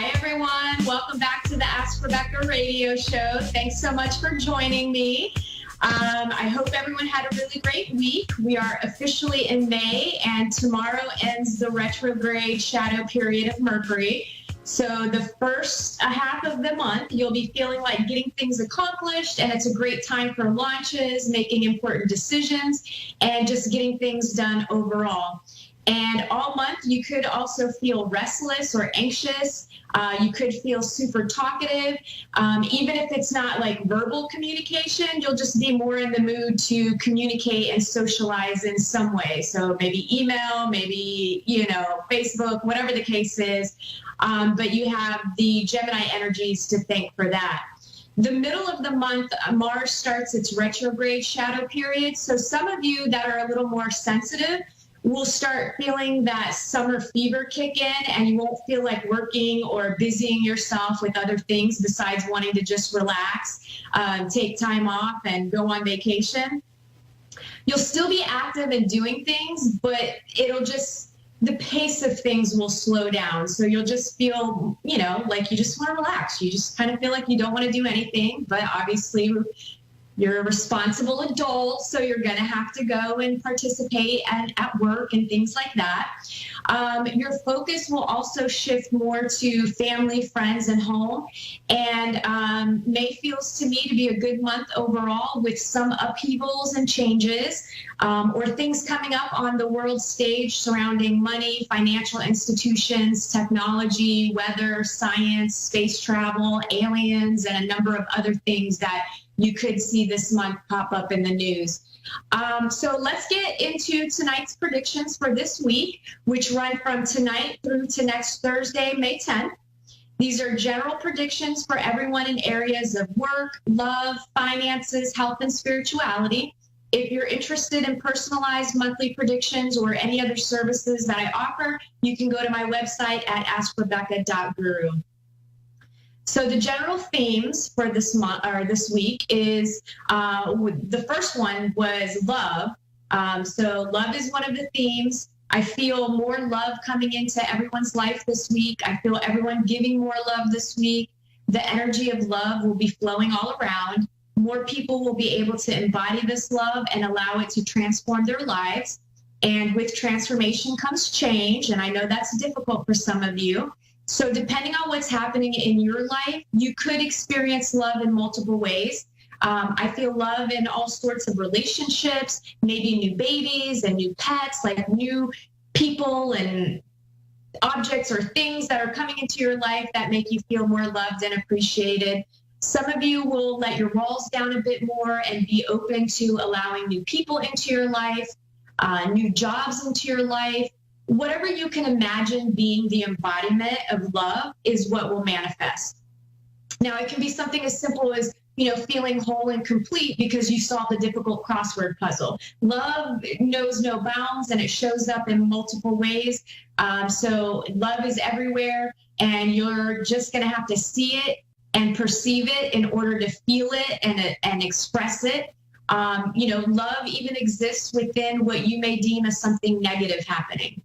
Hi, everyone. Welcome back to the Ask Rebecca radio show. Thanks so much for joining me. I hope everyone had a really great week. We are officially in May, and tomorrow ends the retrograde shadow period of Mercury. So the first half of the month, you'll be feeling like getting things accomplished, and it's a great time for launches, making important decisions, and just getting things done overall. And all month, you could also feel restless or anxious. You could feel super talkative. Even if it's not like verbal communication, you'll just be more in the mood to communicate and socialize in some way. So maybe email, maybe, Facebook, whatever the case is. But you have the Gemini energies to thank for that. The middle of the month, Mars starts its retrograde shadow period. So some of you that are a little more sensitive will start feeling that summer fever kick in, and you won't feel like working or busying yourself with other things besides wanting to just relax, take time off, and go on vacation. You'll still be active and doing things, but the pace of things will slow down. So you'll just feel, like you just want to relax. You just kind of feel like you don't want to do anything, but obviously you're a responsible adult, so you're going to have to go and participate at work and things like that. Your focus will also shift more to family, friends, and home. And May feels to me to be a good month overall, with some upheavals and changes, or things coming up on the world stage surrounding money, financial institutions, technology, weather, science, space travel, aliens, and a number of other things that you could see this month pop up in the news. So let's get into tonight's predictions for this week, which run from tonight through to next Thursday, May 10th. These are general predictions for everyone in areas of work, love, finances, health, and spirituality. If you're interested in personalized monthly predictions or any other services that I offer, you can go to my website at AskRebecca.guru. So the general themes for this month or this week is the first one was love. So love is one of the themes. I feel more love coming into everyone's life this week. I feel everyone giving more love this week. The energy of love will be flowing all around. More people will be able to embody this love and allow it to transform their lives. And with transformation comes change. And I know that's difficult for some of you. So depending on what's happening in your life, you could experience love in multiple ways. I feel love in all sorts of relationships, maybe new babies and new pets, like new people and objects or things that are coming into your life that make you feel more loved and appreciated. Some of you will let your walls down a bit more and be open to allowing new people into your life, new jobs into your life. Whatever you can imagine being the embodiment of love is what will manifest. Now, it can be something as simple as, feeling whole and complete because you solved a difficult crossword puzzle. Love knows no bounds, and it shows up in multiple ways. So love is everywhere, and you're just going to have to see it and perceive it in order to feel it and express it. Love even exists within what you may deem as something negative happening.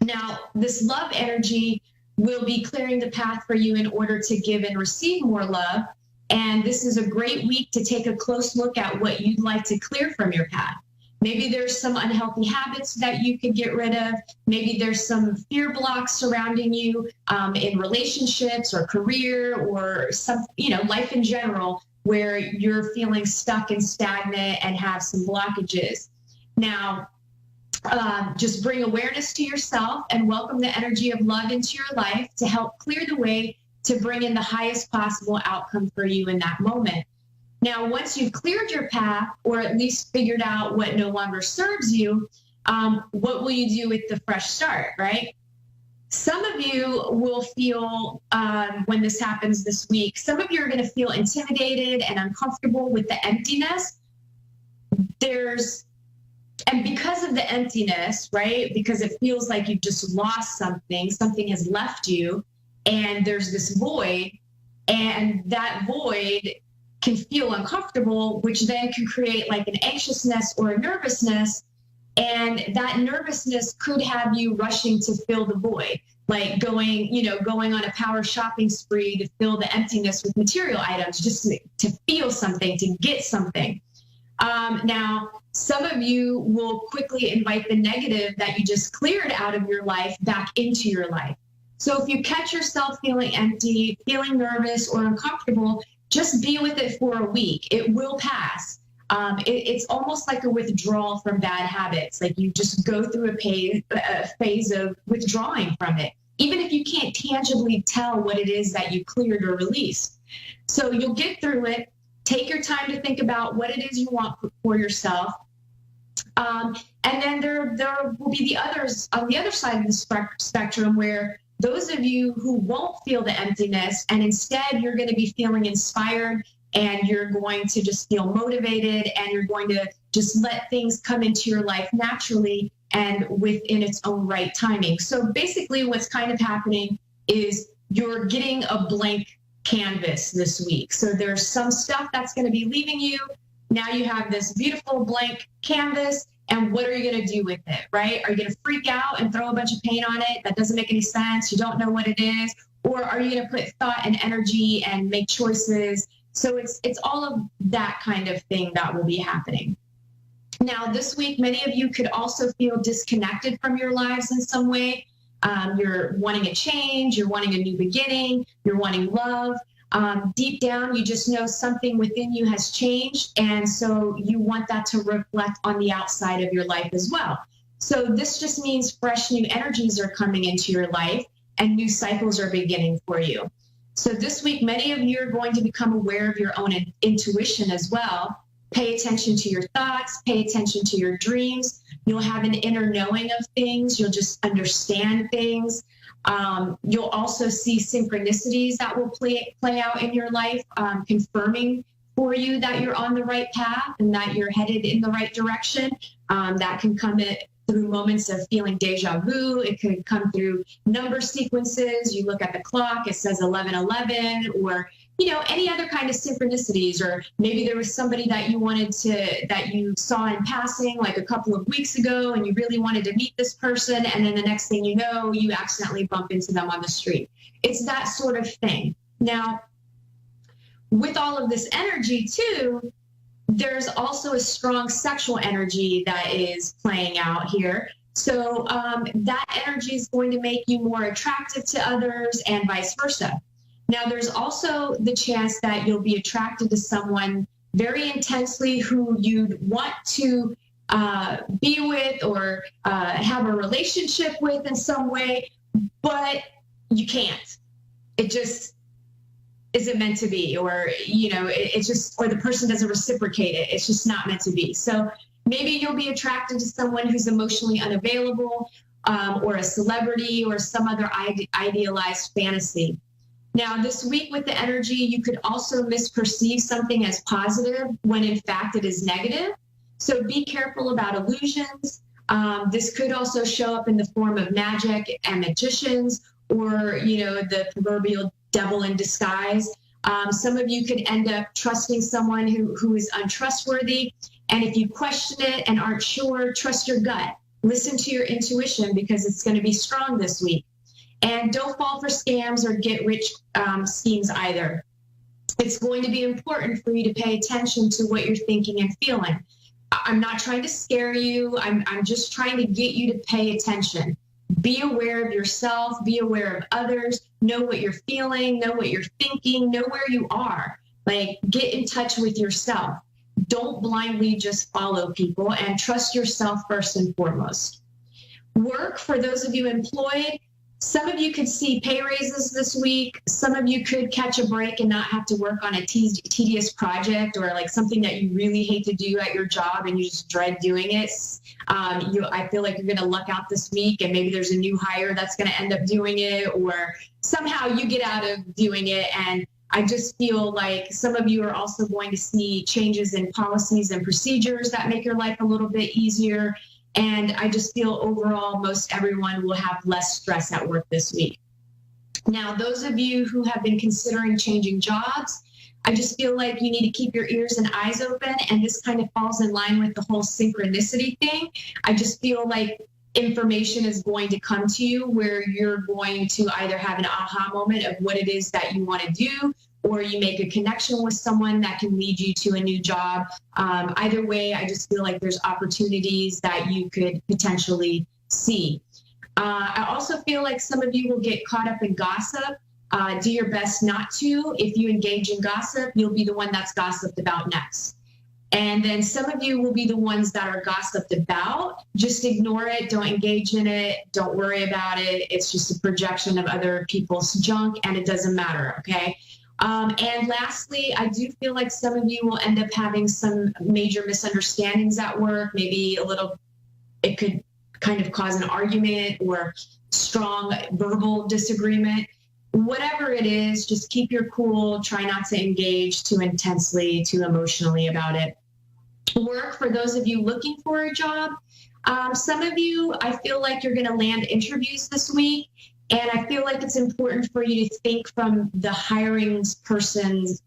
Now, this love energy will be clearing the path for you in order to give and receive more love. And this is a great week to take a close look at what you'd like to clear from your path. Maybe there's some unhealthy habits that you could get rid of. Maybe there's some fear blocks surrounding you in relationships or career or some, life in general, where you're feeling stuck and stagnant and have some blockages. Now, just bring awareness to yourself and welcome the energy of love into your life to help clear the way to bring in the highest possible outcome for you in that moment. Now, once you've cleared your path, or at least figured out what no longer serves you, what will you do with the fresh start, right? Some of you will feel, when this happens this week, some of you are going to feel intimidated and uncomfortable with the emptiness. And because of the emptiness, right, because it feels like you've just lost something has left you, and there's this void, and that void can feel uncomfortable, which then can create like an anxiousness or a nervousness. And that nervousness could have you rushing to fill the void. like going on a power shopping spree to fill the emptiness with material items, just to feel something, to get something. Now, some of you will quickly invite the negative that you just cleared out of your life back into your life. So if you catch yourself feeling empty, feeling nervous or uncomfortable, just be with it for a week. It will pass. It's almost like a withdrawal from bad habits. Like you just go through a phase of withdrawing from it, even if you can't tangibly tell what it is that you cleared or released. So you'll get through it. Take your time to think about what it is you want for yourself. And then there will be the others on the other side of the spectrum, where those of you who won't feel the emptiness, and instead you're going to be feeling inspired, and you're going to just feel motivated, and you're going to just let things come into your life naturally and within its own right timing. So basically what's kind of happening is you're getting a blank canvas this week. So there's some stuff that's going to be leaving you. Now you have this beautiful blank canvas, and what are you going to do with it, right? Are you going to freak out and throw a bunch of paint on it? That doesn't make any sense. You don't know what it is. Or are you going to put thought and energy and make choices? So it's all of that kind of thing that will be happening. Now, this week, many of you could also feel disconnected from your lives in some way. You're wanting a change, you're wanting a new beginning, you're wanting love. Deep down, you just know something within you has changed, and so you want that to reflect on the outside of your life as well. So this just means fresh new energies are coming into your life, and new cycles are beginning for you. So this week, many of you are going to become aware of your own intuition as well. Pay attention to your thoughts, pay attention to your dreams. You'll have an inner knowing of things. You'll just understand things. You'll also see synchronicities that will play out in your life, confirming for you that you're on the right path and that you're headed in the right direction. That can come through moments of feeling deja vu. It could come through number sequences. You look at the clock, it says 11:11, or any other kind of synchronicities, or maybe there was somebody that you saw in passing like a couple of weeks ago, and you really wanted to meet this person, and then the next thing you know, you accidentally bump into them on the street. It's that sort of thing. Now, with all of this energy too, there's also a strong sexual energy that is playing out here. So that energy is going to make you more attractive to others and vice versa. Now, there's also the chance that you'll be attracted to someone very intensely who you'd want to be with or have a relationship with in some way, but you can't. It just isn't meant to be, or, it's just, or the person doesn't reciprocate it. It's just not meant to be. So maybe you'll be attracted to someone who's emotionally unavailable, or a celebrity, or some other idealized fantasy. Now, this week with the energy, you could also misperceive something as positive when in fact it is negative. So be careful about illusions. This could also show up in the form of magic and magicians, or, the proverbial devil in disguise. Some of you could end up trusting someone who is untrustworthy. And if you question it and aren't sure, trust your gut. Listen to your intuition, because it's going to be strong this week. And don't fall for scams or get rich schemes either. It's going to be important for you to pay attention to what you're thinking and feeling. I'm not trying to scare you. I'm just trying to get you to pay attention. Be aware of yourself, be aware of others, know what you're feeling, know what you're thinking, know where you are. Like, get in touch with yourself. Don't blindly just follow people, and trust yourself first and foremost. Work, for those of you employed, some of you could see pay raises this week. Some of you could catch a break and not have to work on a tedious project, or like something that you really hate to do at your job and you just dread doing it. I feel like you're going to luck out this week, and maybe there's a new hire that's going to end up doing it, or somehow you get out of doing it. And I just feel like some of you are also going to see changes in policies and procedures that make your life a little bit easier. And I just feel overall, most everyone will have less stress at work this week. Now, those of you who have been considering changing jobs, I just feel like you need to keep your ears and eyes open. And this kind of falls in line with the whole synchronicity thing. I just feel like information is going to come to you where you're going to either have an aha moment of what it is that you want to do, or you make a connection with someone that can lead you to a new job. Either way, I just feel like there's opportunities that you could potentially see. I also feel like some of you will get caught up in gossip. Do your best not to. If you engage in gossip, you'll be the one that's gossiped about next. And then some of you will be the ones that are gossiped about. Just ignore it. Don't engage in it. Don't worry about it. It's just a projection of other people's junk, and it doesn't matter, okay? And lastly, I do feel like some of you will end up having some major misunderstandings at work. Maybe it could kind of cause an argument or strong verbal disagreement. Whatever it is, just keep your cool. Try not to engage too intensely, too emotionally about it. Work, for those of you looking for a job, some of you, I feel like you're going to land interviews this week. And I feel like it's important for you to think from the hiring person's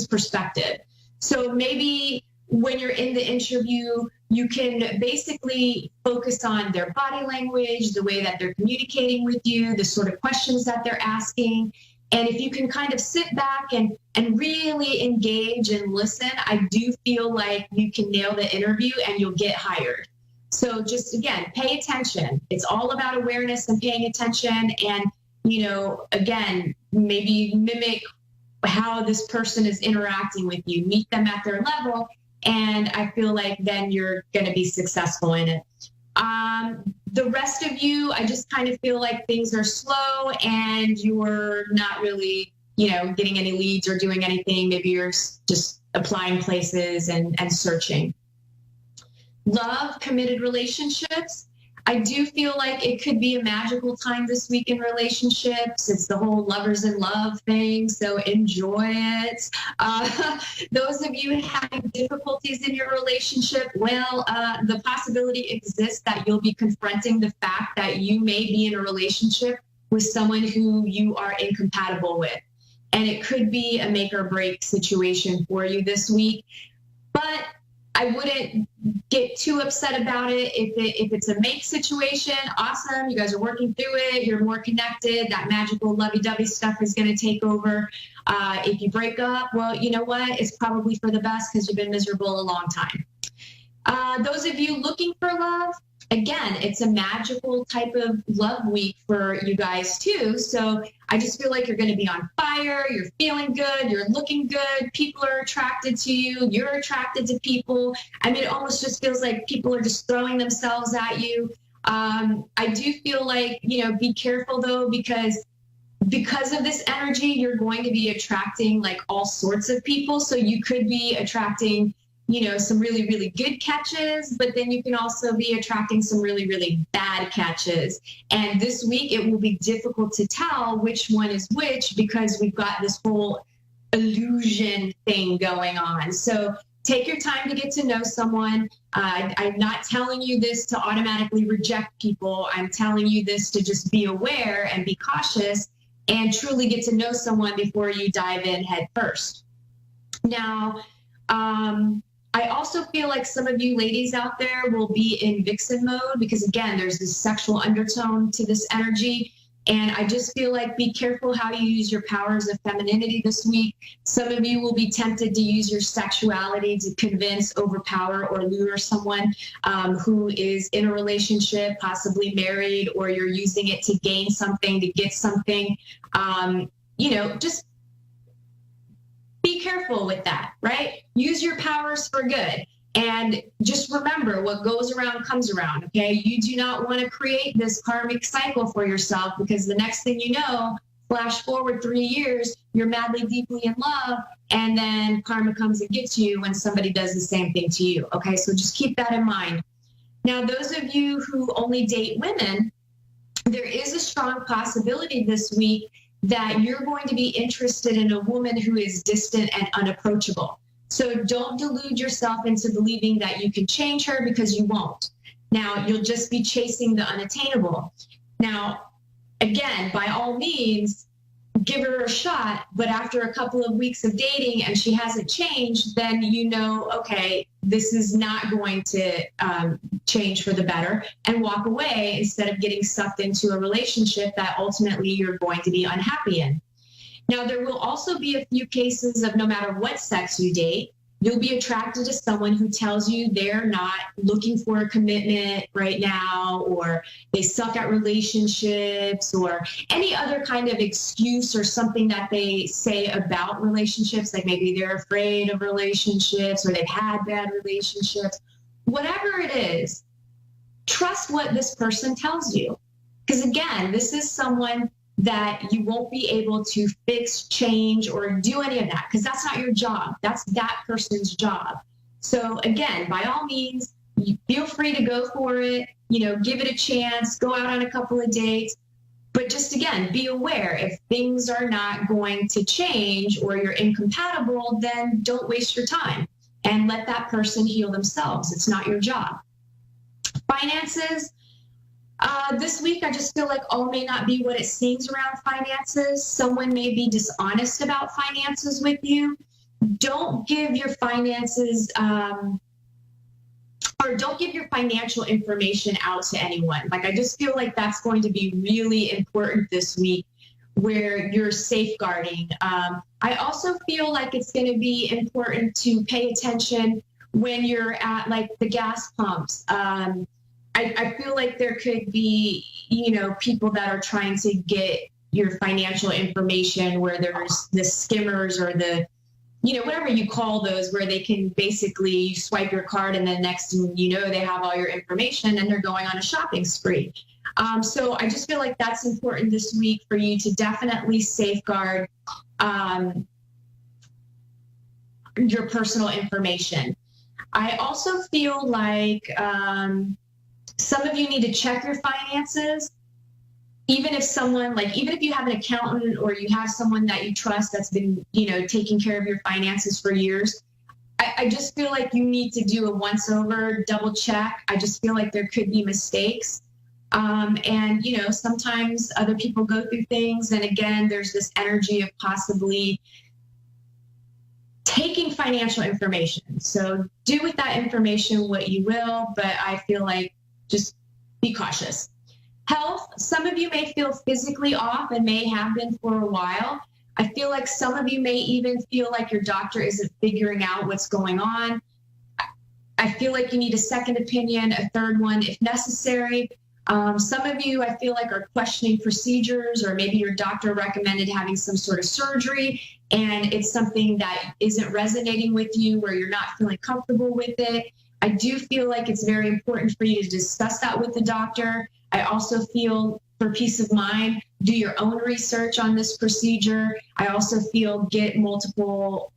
perspective. So maybe when you're in the interview, you can basically focus on their body language, the way that they're communicating with you, the sort of questions that they're asking. And if you can kind of sit back and really engage and listen, I do feel like you can nail the interview and you'll get hired. So just, again, pay attention. It's all about awareness and paying attention. And, again, maybe mimic how this person is interacting with you. Meet them at their level. And I feel like then you're going to be successful in it. The rest of you, I just kind of feel like things are slow and you're not really, getting any leads or doing anything. Maybe you're just applying places and searching. Love, committed relationships. I do feel like it could be a magical time this week in relationships. It's the whole lovers in love thing, so enjoy it. Those of you having difficulties in your relationship, well, the possibility exists that you'll be confronting the fact that you may be in a relationship with someone who you are incompatible with. And it could be a make or break situation for you this week. But I wouldn't get too upset about it. If it's a make situation, awesome. You guys are working through it. You're more connected. That magical lovey-dovey stuff is going to take over. If you break up, well, you know what? It's probably for the best because you've been miserable a long time. Those of you looking for love, again, it's a magical type of love week for you guys too. So I just feel like you're going to be on fire. You're feeling good. You're looking good. People are attracted to you. You're attracted to people. I mean, it almost just feels like people are just throwing themselves at you. I do feel like, be careful though, because of this energy, you're going to be attracting like all sorts of people. So you could be attracting some really, really good catches, but then you can also be attracting some really, really bad catches. And this week it will be difficult to tell which one is which because we've got this whole illusion thing going on. So take your time to get to know someone. I'm not telling you this to automatically reject people. I'm telling you this to just be aware and be cautious and truly get to know someone before you dive in head first. Now, I also feel like some of you ladies out there will be in vixen mode because, again, there's this sexual undertone to this energy. And I just feel like be careful how you use your powers of femininity this week. Some of you will be tempted to use your sexuality to convince, overpower, or lure someone who is in a relationship, possibly married, or you're using it to gain something, to get something. Just be careful with that, right? Use your powers for good. And just remember, what goes around comes around, okay? You do not want to create this karmic cycle for yourself because the next thing you know, flash forward 3 years, you're madly, deeply in love, and then karma comes and gets you when somebody does the same thing to you, okay? So just keep that in mind. Now, those of you who only date women, there is a strong possibility this week that you're going to be interested in a woman who is distant and unapproachable. So don't delude yourself into believing that you can change her because you won't. Now, you'll just be chasing the unattainable. Now, again, by all means, give her a shot. But after a couple of weeks of dating and she hasn't changed, then okay, this is not going to change for the better, and walk away instead of getting sucked into a relationship that ultimately you're going to be unhappy in. Now, there will also be a few cases of no matter what sex you date, you'll be attracted to someone who tells you they're not looking for a commitment right now, or they suck at relationships, or any other kind of excuse or something that they say about relationships, like maybe they're afraid of relationships or they've had bad relationships. Whatever it is, trust what this person tells you. Because again, this is someone that you won't be able to fix, change, or do any of that, because that's not your job. That's that person's job. So again, by all means, you feel free to go for it, give it a chance, go out on a couple of dates. But just again, be aware, if things are not going to change or you're incompatible, then don't waste your time and let that person heal themselves. It's not your job. Finances. This week, I just feel like all may not be what it seems around finances. Someone may be dishonest about finances with you. Don't give your finances or don't give your financial information out to anyone. Like, I just feel like that's going to be really important this week, where you're safeguarding. I also feel like it's going to be important to pay attention when you're at like the gas pumps. I feel like there could be, people that are trying to get your financial information, where there's the skimmers or the, whatever you call those, where they can basically swipe your card and then next thing you know, they have all your information and they're going on a shopping spree. So I just feel like that's important this week for you to definitely safeguard your personal information. I also feel like some of you need to check your finances. Even if you have an accountant or you have someone that you trust that's been, taking care of your finances for years, I just feel like you need to do a once over, double check. I just feel like there could be mistakes. And, sometimes other people go through things. And again, there's this energy of possibly taking financial information. So do with that information what you will, but I feel like just be cautious. Health, some of you may feel physically off and may have been for a while. I feel like some of you may even feel like your doctor isn't figuring out what's going on. I feel like you need a second opinion, a third one if necessary. Some of you, I feel like, are questioning procedures, or maybe your doctor recommended having some sort of surgery and it's something that isn't resonating with you, where you're not feeling comfortable with it. I do feel like it's very important for you to discuss that with the doctor. I also feel, for peace of mind, do your own research on this procedure. I also feel get multiple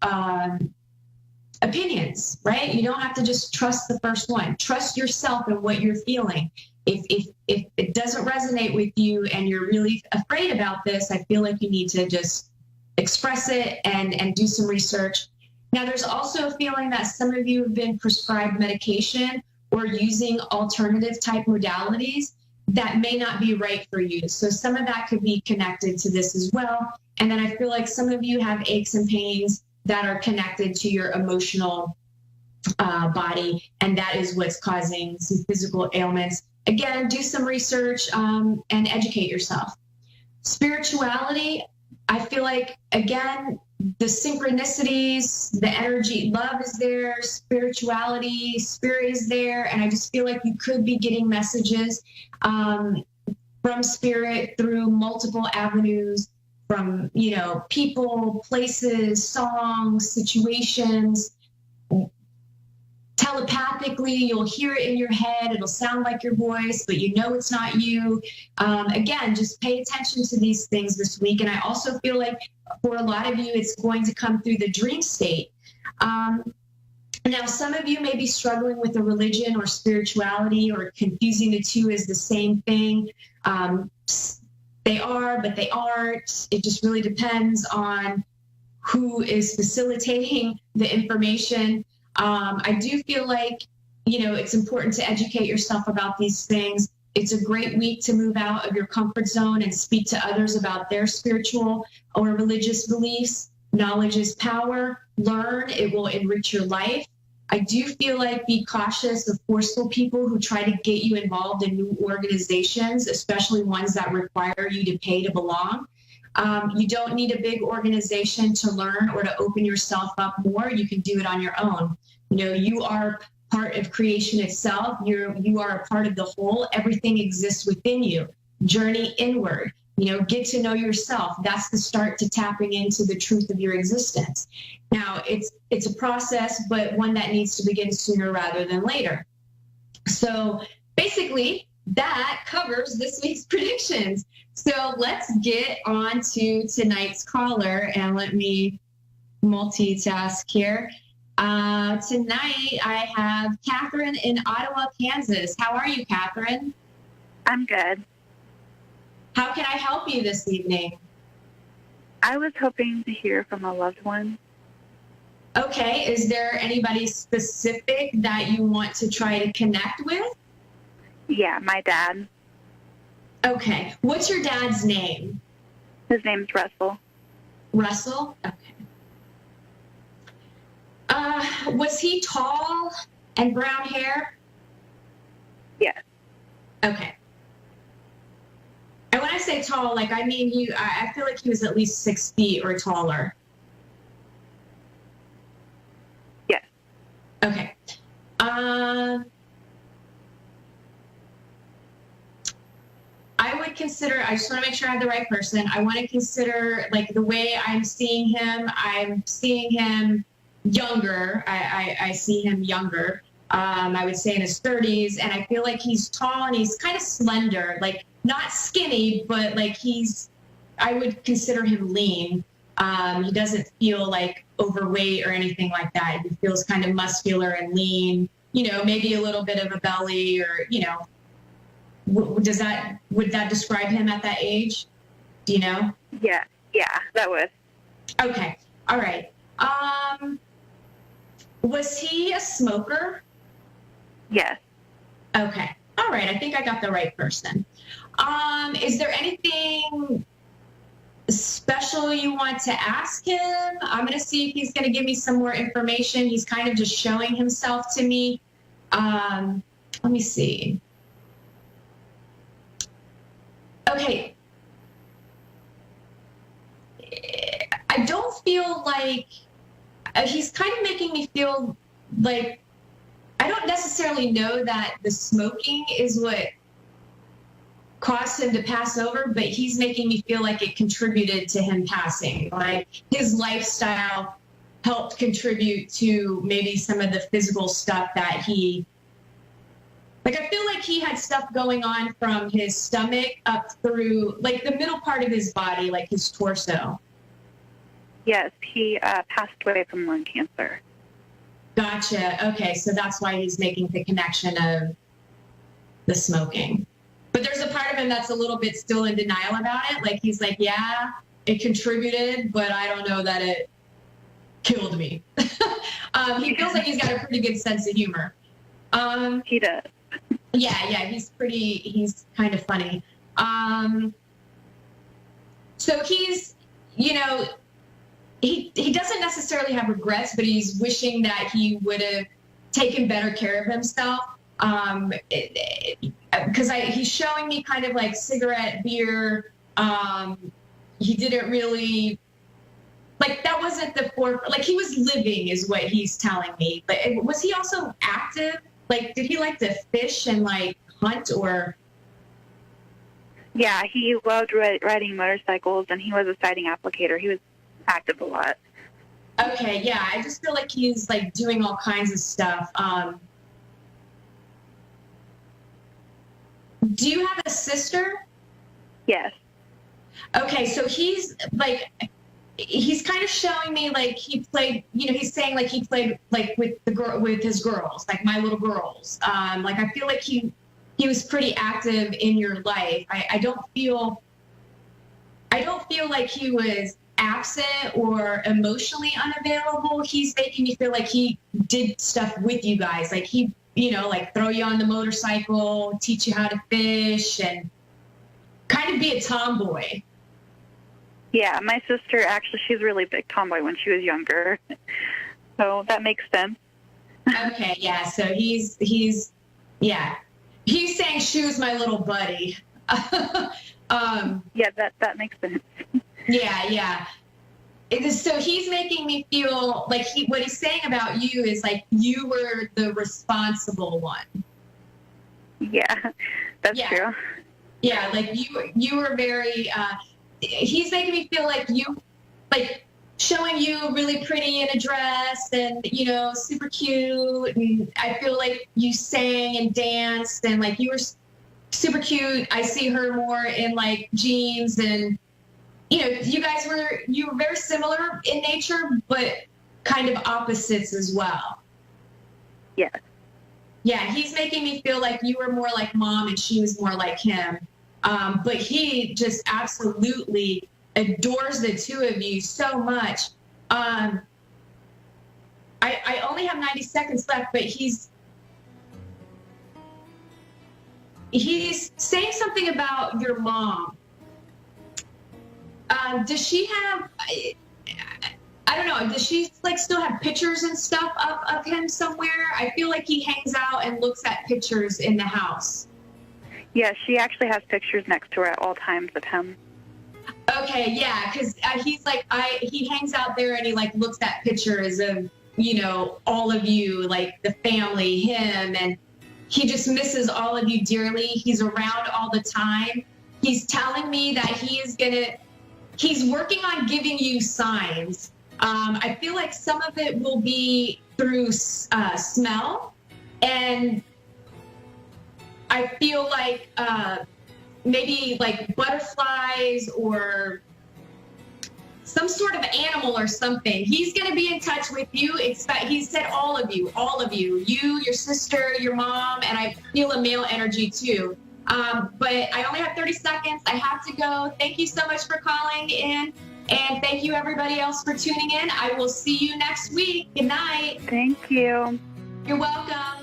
opinions, right? You don't have to just trust the first one. Trust yourself and what you're feeling. If it doesn't resonate with you and you're really afraid about this, I feel like you need to just express it and do some research. Now, there's also a feeling that some of you have been prescribed medication or using alternative type modalities that may not be right for you. So some of that could be connected to this as well. And then I feel like some of you have aches and pains that are connected to your emotional body, and that is what's causing some physical ailments. Again, do some research and educate yourself. Spirituality, I feel like, again, the synchronicities, the energy, love is there, spirituality, spirit is there. And I just feel like you could be getting messages from spirit through multiple avenues, from, people, places, songs, situations. Telepathically, you'll hear it in your head. It'll sound like your voice, but it's not you. Again, just pay attention to these things this week. And I also feel like for a lot of you, it's going to come through the dream state. Now, some of you may be struggling with a religion or spirituality, or confusing the two as the same thing. They are, but they aren't. It just really depends on who is facilitating the information. I do feel like, it's important to educate yourself about these things. It's a great week to move out of your comfort zone and speak to others about their spiritual or religious beliefs. Knowledge is power. Learn. It will enrich your life. I do feel like be cautious of forceful people who try to get you involved in new organizations, especially ones that require you to pay to belong. You don't need a big organization to learn or to open yourself up more. You can do it on your own. You are part of creation itself. You are a part of the whole. Everything exists within you. Journey inward. Get to know yourself. That's the start to tapping into the truth of your existence. Now, it's a process, but one that needs to begin sooner rather than later. So basically, that covers this week's predictions. So let's get on to tonight's caller, and let me multitask here. Tonight, I have Catherine in Ottawa, Kansas. How are you, Catherine? I'm good. How can I help you this evening? I was hoping to hear from a loved one. Okay. Is there anybody specific that you want to try to connect with? Yeah, my dad. Okay. What's your dad's name? His name's Russell. Russell? Okay. Was he tall and brown hair? Yes. Okay. And when I say tall, I mean, I feel like he was at least 6 feet or taller. Yes. Okay. I would consider, I just want to make sure I have the right person. I want to consider, the way I'm seeing him younger. I see him younger. I would say in his 30s. And I feel like he's tall and he's kind of slender, not skinny, but I would consider him lean. He doesn't feel overweight or anything like that. He feels kind of muscular and lean, maybe a little bit of a belly or, would that describe him at that age? Do you know? Yeah, that would. Okay. All right. Was he a smoker? Yes. Okay. All right. I think I got the right person. Is there anything special you want to ask him? I'm going to see if he's going to give me some more information. He's kind of just showing himself to me. Let me see. Okay. I don't feel like he's kind of making me feel like I don't necessarily know that the smoking is what caused him to pass over, but he's making me feel like it contributed to him passing. His lifestyle helped contribute to maybe some of the physical stuff that he, I feel like he had stuff going on from his stomach up through the middle part of his body, his torso. Yes, he passed away from lung cancer. Gotcha. Okay, so that's why he's making the connection of the smoking. But there's a part of him that's a little bit still in denial about it. He's like, yeah, it contributed, but I don't know that it killed me. He feels like he's got a pretty good sense of humor. He does. Yeah, he's kind of funny. So he's, he doesn't necessarily have regrets, but he's wishing that he would have taken better care of himself. Because he's showing me kind of cigarette, beer. He didn't really, that wasn't the he was living is what he's telling me. But was he also active? Did he like to fish and hunt or? Yeah, he loved riding motorcycles, and he was a sighting applicator. He was active a lot. Okay, yeah, I just feel like he's doing all kinds of stuff. Do you have a sister? Yes. Okay, so he's kind of showing me he played, he's saying he played with his girls, my little girls. I feel like he was pretty active in your life. I don't feel like he was absent or emotionally unavailable. He's making me feel like he did stuff with you guys. He, throw you on the motorcycle, teach you how to fish, and kind of be a tomboy. Yeah, my sister, actually, she's a really big tomboy when she was younger. So that makes sense. Okay, yeah. So he's yeah. He's saying Shoe's my little buddy. Yeah, that makes sense. Yeah. So he's making me feel like what he's saying about you is like you were the responsible one. Yeah, that's true. Yeah, like you were very. He's making me feel like you, like showing you really pretty in a dress and super cute. And I feel like you sang and danced and like you were super cute. I see her more in like jeans and. You guys were very similar in nature, but kind of opposites as well. Yes. Yeah, he's making me feel like you were more like Mom and she was more like him. But he just absolutely adores the two of you so much. I only have 90 seconds left, but he's saying something about your mom. Does she have, I don't know, does she like still have pictures and stuff of him somewhere? I feel like he hangs out and looks at pictures in the house. Yeah, she actually has pictures next to her at all times of him. Okay, yeah, because he's like, he hangs out there and he like looks at pictures of, all of you, like the family, him, and he just misses all of you dearly. He's around all the time. He's telling me that he's working on giving you signs. I feel like some of it will be through smell, and I feel like maybe like butterflies or some sort of animal or something. He's going to be in touch with you. He said all of you, you, your sister, your mom, and I feel a male energy too. But I only have 30 seconds. I have to go. Thank you so much for calling in. And thank you, everybody else, for tuning in. I will see you next week. Good night. Thank you. You're welcome.